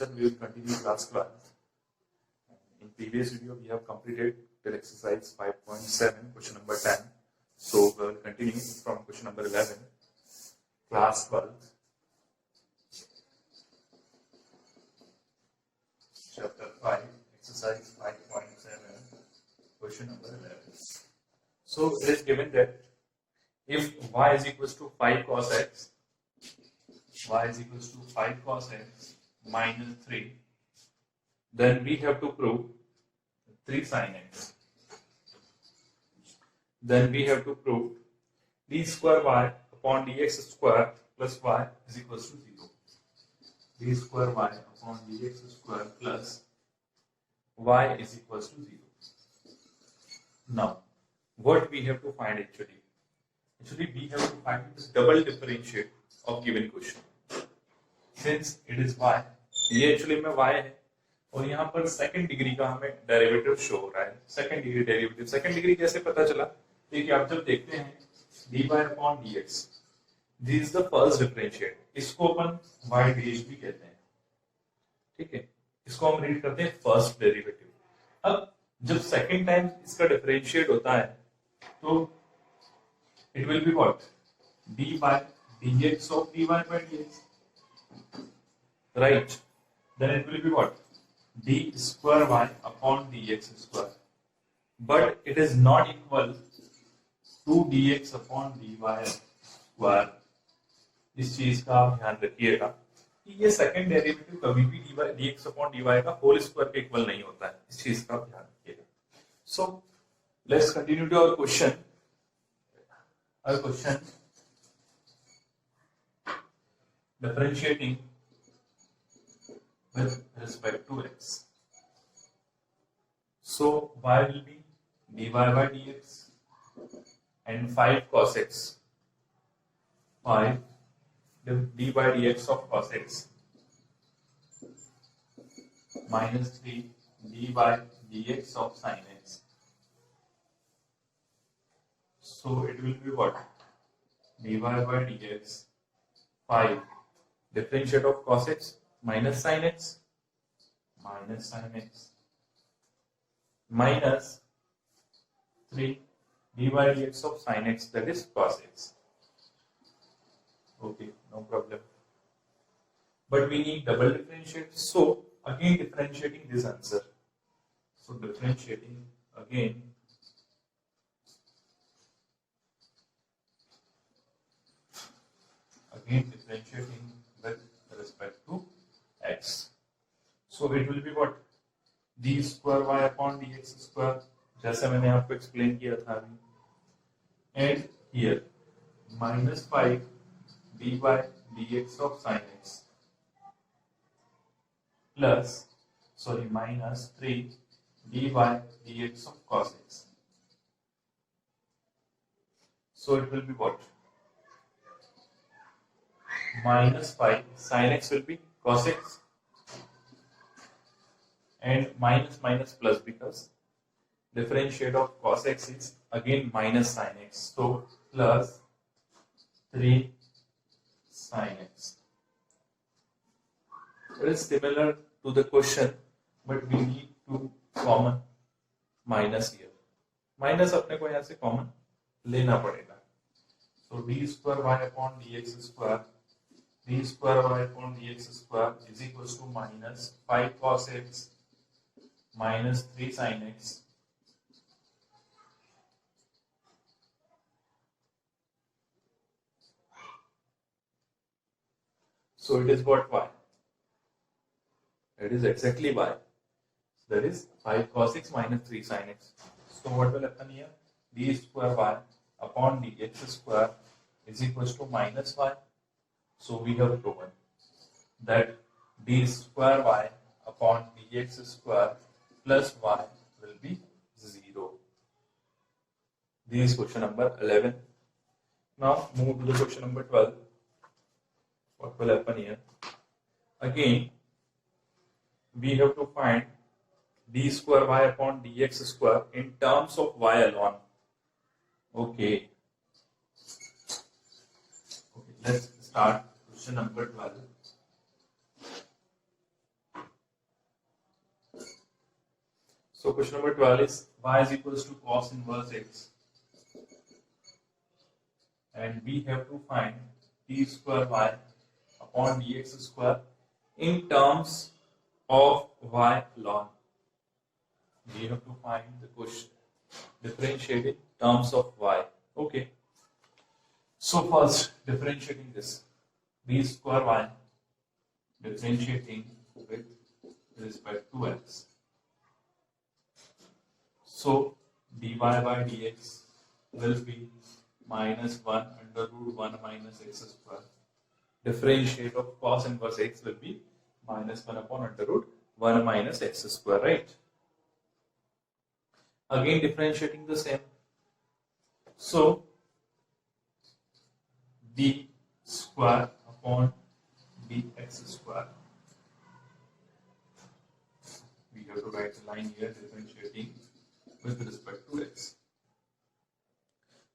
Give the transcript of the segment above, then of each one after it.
session we will continue class 12. In previous video we have completed till exercise 5.7 question number 10. So we will continue from question number 11, class 12, chapter 5, exercise 5.7, question number 11. So it is given that if y is equals to 5 cos x, y is equals to 5 cos x minus 3, then we have to prove 3 sin x. Then we have to prove d square y upon dx square plus y is equals to 0. D square y upon dx square plus y is equals to 0. Now, what we have to find actually? Actually, we have to find the double differentiate of given question. Since it is y, ये actually में y है और यहाँ पर second degree का हमें derivative show हो रहा है. Second degree derivative. Second degree कैसे पता चला? देखिए आप जब देखते हैं dy upon dx, this is the first differentiate. इसको अपन y dash भी कहते हैं. ठीक है, इसको हम रीड करते हैं फर्स्ट डेरिवेटिव. अब जब सेकंड टाइम इसका डिफरेंशिएट होता है तो it will be what? d by dx of dy by dx. Right? Then it will be what? d square y upon dx square. But it is not equal to dx upon dy square. इस चीज का आप ध्यान रखिएगा कि ये second derivative कभी भी dx upon dy का होल स्क्वायर के इक्वल नहीं होता है. इस चीज का आप ध्यान रखिएगा. So let's continue to our question. Our question, differentiating with respect to x. So y will be dy by dx and 5 cos x. 5 d by dx of cos x minus 3 d by dx of sin x. So it will be what? dy by dx 5 differentiate of cos x minus sin x minus 3 d by dx of sin x, that is cos x. Okay, no problem. But we need double differentiate. So again differentiating this answer. So differentiating again differentiating with respect to x. So it will be what? d square y upon dx square, जैसे मैंने आपको explain किया था अभी. And here minus 5 d by dx of sin x plus minus 3 d by dx of cos x. So it will be what? Minus 5 sin x will be cos x and minus plus because differentiate of cos x is again minus sin x. So plus 3 sin x. It is similar to the question, but we need to common minus here. Minus अपने को यहाँ से common लेना पड़ेगा. So d square y upon dx square, d square y upon dx square is equals to minus 5 cos x minus 3 sin x so it is what? Y. It is exactly y. That is 5 cos x minus 3 sin x. So what will happen here? d square y upon dx square is equals to minus y. So we have proven that d square y upon dx square plus y will be 0. This is question number 11. Now move to the question number 12. What will happen here? Again, we have to find d square y upon dx square in terms of y alone. Okay. Let's start question number 12. So question number 12 is y is equals to cos inverse x, and we have to find t square y upon dx square in terms of y ln. We have to find the question differentiating terms of y. Okay. So first differentiating this d square y, differentiating with respect to x. So dy by dx will be minus 1 under root 1 minus x square. Differentiate of cos inverse x will be minus 1 upon under root 1 minus x square, right? Again differentiating the same. So d square upon dx square. We have to write a line here differentiating with respect to x.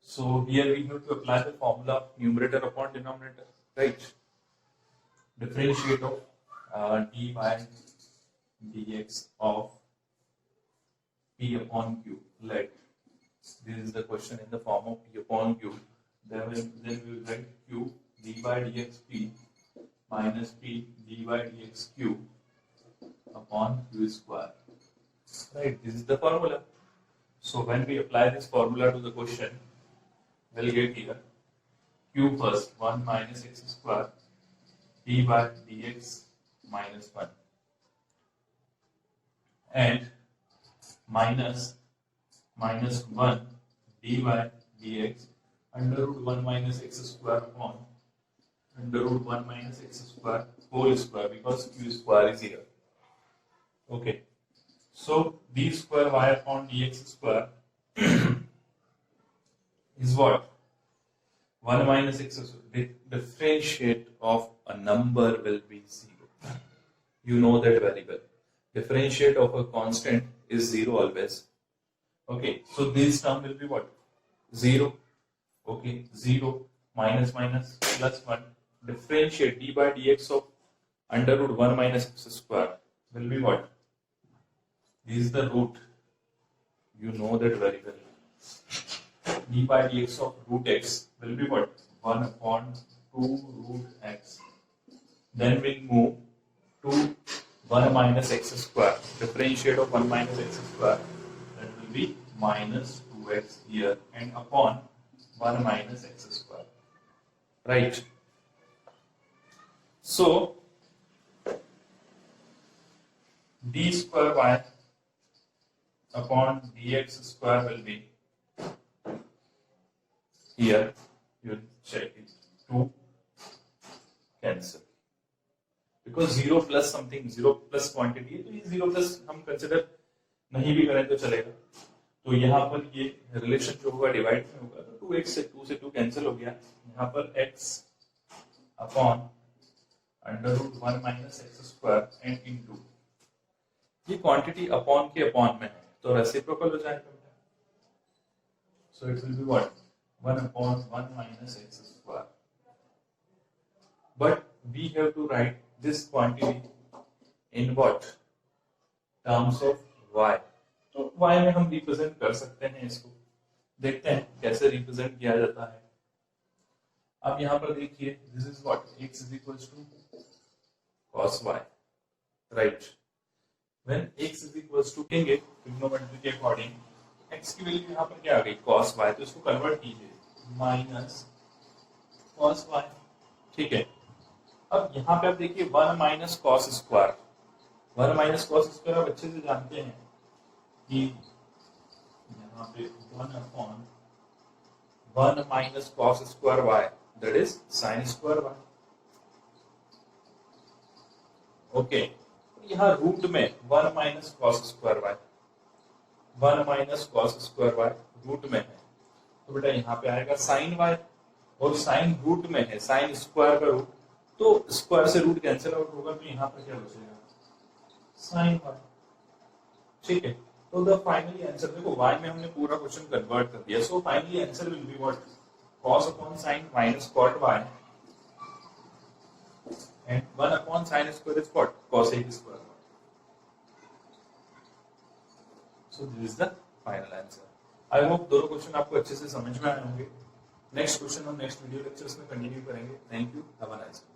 So here we have to apply the formula numerator upon denominator, right? Differentiate of d by dx of p upon q. Let this is the question in the form of p upon q. Then we will write q d by dx p minus p d by dx q upon q square. Right, this is the formula. So when we apply this formula to the question, we'll get here q first 1 minus x square d by dx minus 1 and minus 1 d by dx under root 1 minus x square upon under root 1 minus x square whole square, because q square is here. Okay. So d square y upon dx square is what? 1 minus x square. Differentiate of a number will be 0. You know that very well. Differentiate of a constant is 0 always. Okay, so this term will be what? 0. Okay, 0 minus minus plus 1. Differentiate d by dx of under root 1 minus x square will be what? This is the root. You know that very well. D by dx of root x will be what? 1 upon 2 root x. Then we'll move to 1 minus x square. Differentiate of 1 minus x square. That will be minus 2x here and upon 1 minus x square. Right. So d square y upon dx square will be here. You will check it to cancel, because 0 plus something, 0 plus quantity है, तो ये 0 plus हम consider नहीं भी करें तो चलेगा. तो यहाँ पर ये relation जो होगा divide में होगा, तो 2x से 2 से 2 cancel हो गया. यहाँ पर x upon under root 1 minus x square and into ये quantity upon के upon में है, तो reciprocal हो जाएगा. So it will be what? 1 upon 1 minus x square. But we have to write this quantity in what? Terms of y. तो y में हम represent कर सकते हैं इसको. देखते हैं कैसे represent किया जाता है. अब यहाँ पर देखिए, this is what? X is equals to cos y. Right. When x is equals to लेंगे trigonometry के according, x की वैल्यू यहाँ पर क्या आ गई? cos y. तो इसको कन्वर्ट कीजिए माइनस cos y. ठीक है. अब यहाँ पे आप देखिए 1 minus cos square. 1 minus cos square आप अच्छे से जानते हैं कि यहाँ पे 1 upon 1 minus cos square y, that is sin square y. Okay. यहाँ रूट में 1 minus cos square y, 1 minus cos square y root में है, तो बेटा यहाँ पे आएगा sin y, और sin रूट में है, sin स्क्वायर का रूट, तो स्क्वायर से रूट कैंसिल आउट होगा, तो यहाँ पर क्या बचेगा? sin y. ठीक है. तो द फाइनली आंसर देखो, y में हमने पूरा क्वेश्चन कन्वर्ट कर दिया. So finally answer will be what? cos upon sin minus cot y and 1 upon sin square is what? Cos a square. So this is the final answer. I hope दोनों question आपको अच्छे से समझ में आए होंगे। नेक्स्ट क्वेश्चन हम next video lectures में कंटिन्यू करेंगे। Thank you, have a nice day.